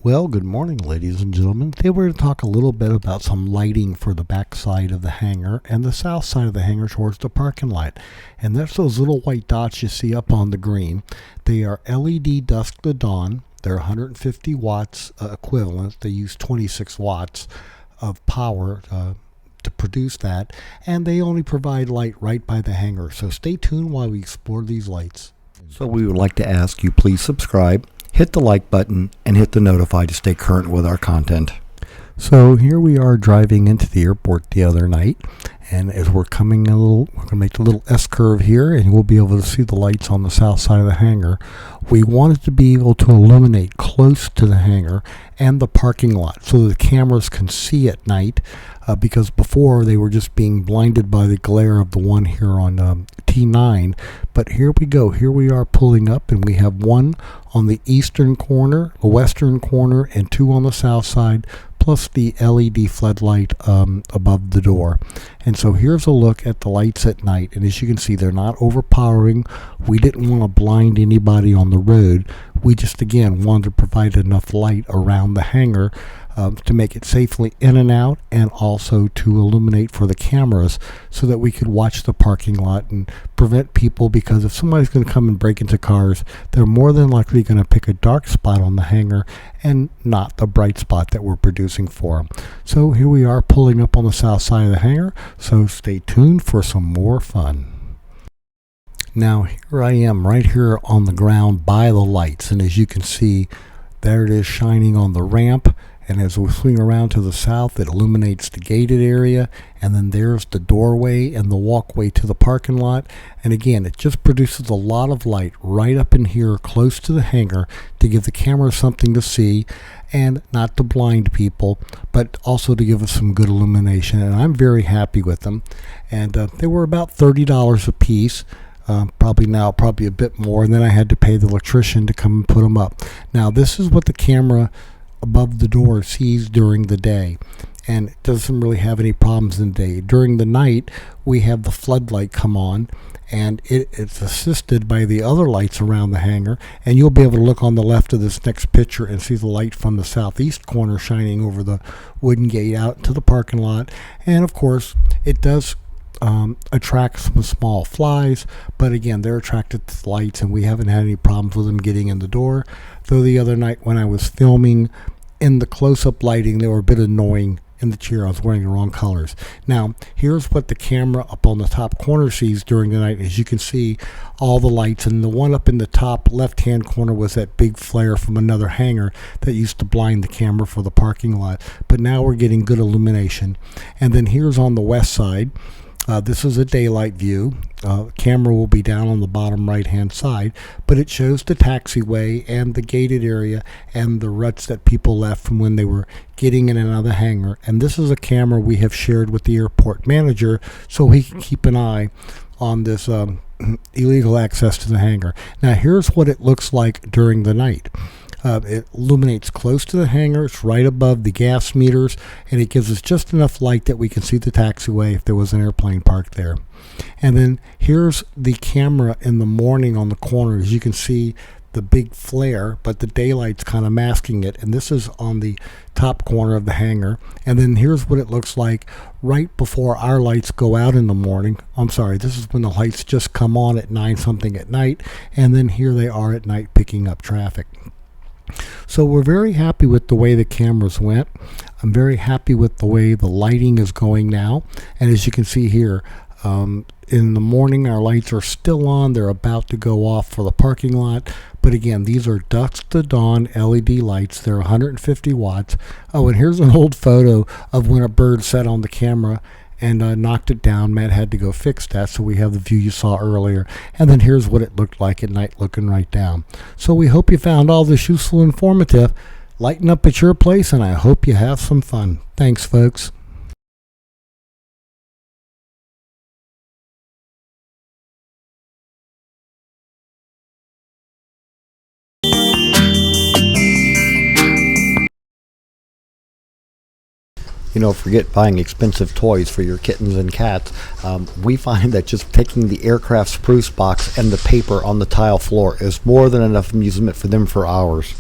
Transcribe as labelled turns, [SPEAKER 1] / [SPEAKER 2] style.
[SPEAKER 1] Well, good morning, ladies and gentlemen. Today we're going to talk a little bit about some lighting for the back side of the hangar and the south side of the hangar towards the parking lot. And that's those little white dots you see up on the green. They are LED Dusk-to-Dawn. They're 150 watts equivalent. They use 26 watts of power to produce that, and they only provide light right by the hangar. So stay tuned while we explore these lights. So we would like to ask you please subscribe, hit the like button, and hit the notify to stay current with our content. So here we are driving into the airport the other night, and as we're coming we're going to make the little S-curve here, and we'll be able to see the lights on the south side of the hangar. We wanted to be able to illuminate close to the hangar and the parking lot so the cameras can see at night, because before they were just being blinded by the glare of the one here on T9. But here we go. Here we are pulling up, and we have one on the eastern corner, the western corner, and two on the south side, plus the LED floodlight above the door. And so here's a look at the lights at night, and as you can see, they're not overpowering. We didn't want to blind anybody on the road. We just, again, wanted to provide enough light around the hangar to make it safely in and out, and also to illuminate for the cameras so that we could watch the parking lot and prevent people, because if somebody's going to come and break into cars, they're more than likely going to pick a dark spot on the hangar and not the bright spot that we're producing for them. So here we are pulling up on the south side of the hangar, so stay tuned for some more fun. Now here I am right here on the ground by the lights, and as you can see, there it is shining on the ramp. And as we swing around to the south, it illuminates the gated area, and then there's the doorway and the walkway to the parking lot. And again, it just produces a lot of light right up in here close to the hangar to give the camera something to see, and not to blind people, but also to give us some good illumination. And I'm very happy with them. And they were about $30 a piece. Probably a bit more, and then I had to pay the electrician to come and put them up. Now this is what the camera above the door sees during the day, and it doesn't really have any problems in the day. During the night, we have the floodlight come on, and it's assisted by the other lights around the hangar, and you'll be able to look on the left of this next picture and see the light from the southeast corner shining over the wooden gate out to the parking lot. And of course, it does attract some small flies, but again, they're attracted to the lights, and we haven't had any problems with them getting in the door. Though the other night when I was filming in the close-up lighting, they were a bit annoying in the chair. I was wearing the wrong colors. Now here's what the camera up on the top corner sees during the night. As you can see, all the lights, and the one up in the top left-hand corner was that big flare from another hangar that used to blind the camera for the parking lot, but now we're getting good illumination. And then here's on the west side. This is a daylight view. Camera will be down on the bottom right hand side, but it shows the taxiway and the gated area and the ruts that people left from when they were getting in and out of the hangar. And this is a camera we have shared with the airport manager so he can keep an eye on this illegal access to the hangar. Now here's what it looks like during the night. It illuminates close to the hangar. It's right above the gas meters, and it gives us just enough light that we can see the taxiway if there was an airplane parked there. And then here's the camera in the morning on the corner. As you can see, the big flare, but the daylight's kind of masking it, and this is on the top corner of the hangar. And then here's what it looks like right before our lights go out in the morning. I'm sorry, this is when the lights just come on at 9 something at night, and then here they are at night picking up traffic. So we're very happy with the way the cameras went. I'm very happy with the way the lighting is going now. And as you can see here, in the morning our lights are still on. They're about to go off for the parking lot. But again, these are dusk-to-dawn LED lights. They're 150 watts. Oh, and here's an old photo of when a bird sat on the camera and knocked it down. Matt had to go fix that, so we have the view you saw earlier. And then here's what it looked like at night looking right down. So we hope you found all this useful and informative. Lighten up at your place, and I hope you have some fun. Thanks, folks. Forget buying expensive toys for your kittens and cats. We find that just taking the aircraft spruce box and the paper on the tile floor is more than enough amusement for them for hours.